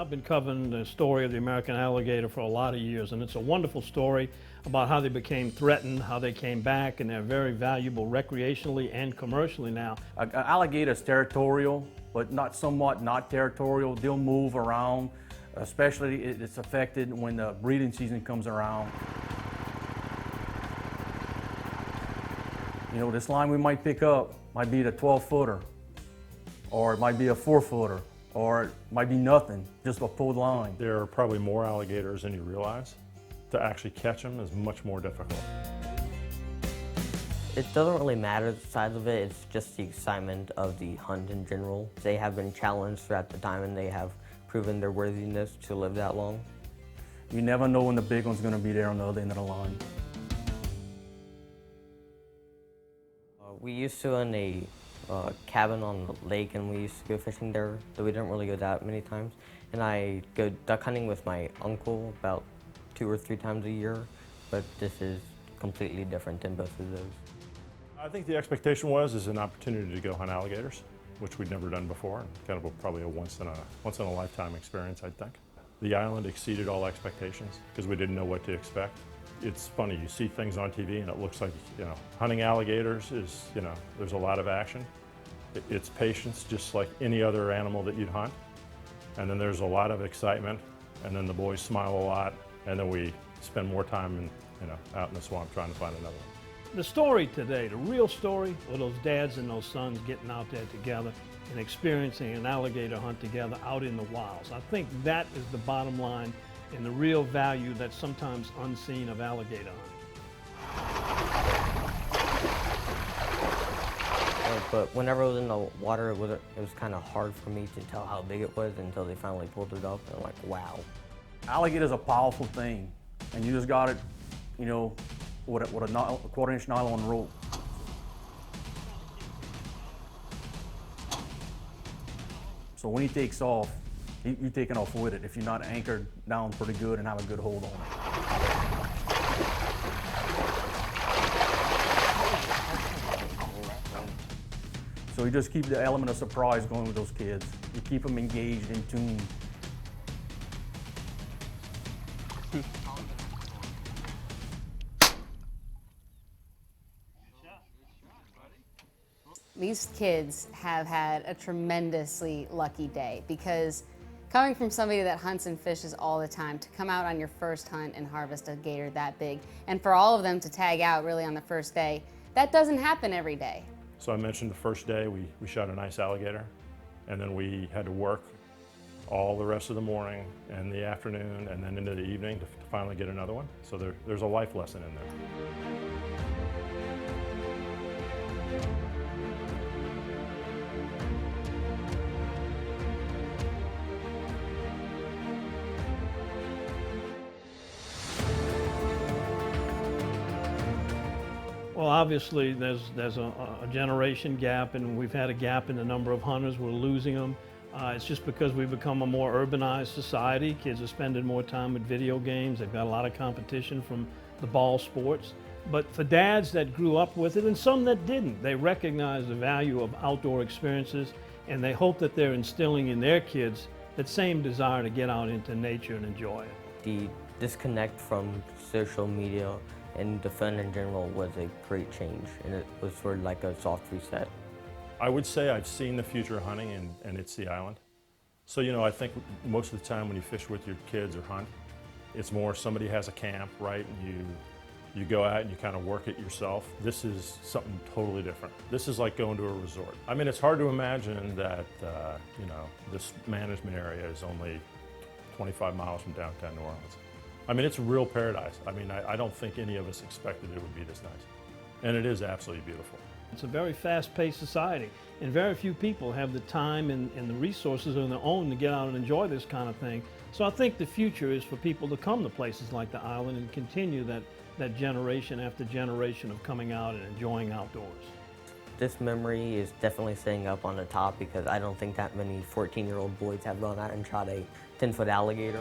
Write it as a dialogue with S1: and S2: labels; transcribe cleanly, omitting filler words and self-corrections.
S1: I've been covering the story of the American alligator for a lot of years, and it's a wonderful story about how they became threatened, how they came back, and they're very valuable recreationally and commercially now.
S2: An alligator is territorial, but not territorial. They'll move around, especially it's affected when the breeding season comes around. You know, this line we might pick up might be the 12-footer, or it might be a 4-footer, or it might be nothing, just a pulled line.
S3: There are probably more alligators than you realize. To actually catch them is much more difficult.
S4: It doesn't really matter the size of it, it's just the excitement of the hunt in general. They have been challenged throughout the time and they have proven their worthiness to live that long.
S2: You never know when the big one's going to be there on the other end of the line.
S4: We used to own a cabin on the lake and we used to go fishing there, though we didn't really go that many times. And I go duck hunting with my uncle about 2 or 3 times a year, but this is completely different than both of those.
S3: I think the expectation is an opportunity to go hunt alligators, which we'd never done before, and kind of probably a once in a lifetime experience, I think. The island exceeded all expectations because we didn't know what to expect. It's funny, you see things on TV and it looks like, you know, hunting alligators is, you know, there's a lot of action. It's patience, just like any other animal that you'd hunt. And then there's a lot of excitement, and then the boys smile a lot, and then we spend more time out in the swamp trying to find another one.
S1: The story today, the real story, are those dads and those sons getting out there together and experiencing an alligator hunt together out in the wilds. I think that is the bottom line and the real value that's sometimes unseen of alligator hunting.
S4: But whenever I was in the water, it was kind of hard for me to tell how big it was until they finally pulled it up, and I'm like, wow.
S2: Alligator's a powerful thing, and you just got it, you know, with a 1/4-inch nylon rope. So when he takes off, you're taking off with it if you're not anchored down pretty good and have a good hold on it. So you just keep the element of surprise going with those kids. You keep them engaged, in tune.
S5: These kids have had a tremendously lucky day because coming from somebody that hunts and fishes all the time, to come out on your first hunt and harvest a gator that big, and for all of them to tag out really on the first day, that doesn't happen every day.
S3: So I mentioned the first day we shot a nice alligator, and then we had to work all the rest of the morning and the afternoon and then into the evening to finally get another one. So there's a life lesson in there.
S1: Well, obviously, there's a generation gap, and we've had a gap in the number of hunters. We're losing them. It's just because we've become a more urbanized society. Kids are spending more time with video games. They've got a lot of competition from the ball sports. But for dads that grew up with it, and some that didn't, they recognize the value of outdoor experiences, and they hope that they're instilling in their kids that same desire to get out into nature and enjoy it.
S4: The disconnect from social media and the fun in general was a great change, and it was sort of like a soft reset.
S3: I would say I've seen the future of hunting, and it's the island. So, you know, I think most of the time when you fish with your kids or hunt, it's more somebody has a camp, right, and you go out and you kind of work it yourself. This is something totally different. This is like going to a resort. I mean, it's hard to imagine that, you know, this management area is only 25 miles from downtown New Orleans. I mean, it's a real paradise. I mean, I don't think any of us expected it would be this nice. And it is absolutely beautiful.
S1: It's a very fast-paced society, and very few people have the time and the resources on their own to get out and enjoy this kind of thing. So I think the future is for people to come to places like the island and continue that generation after generation of coming out and enjoying outdoors.
S4: This memory is definitely staying up on the top because I don't think that many 14-year-old boys have gone out and shot a 10-foot alligator.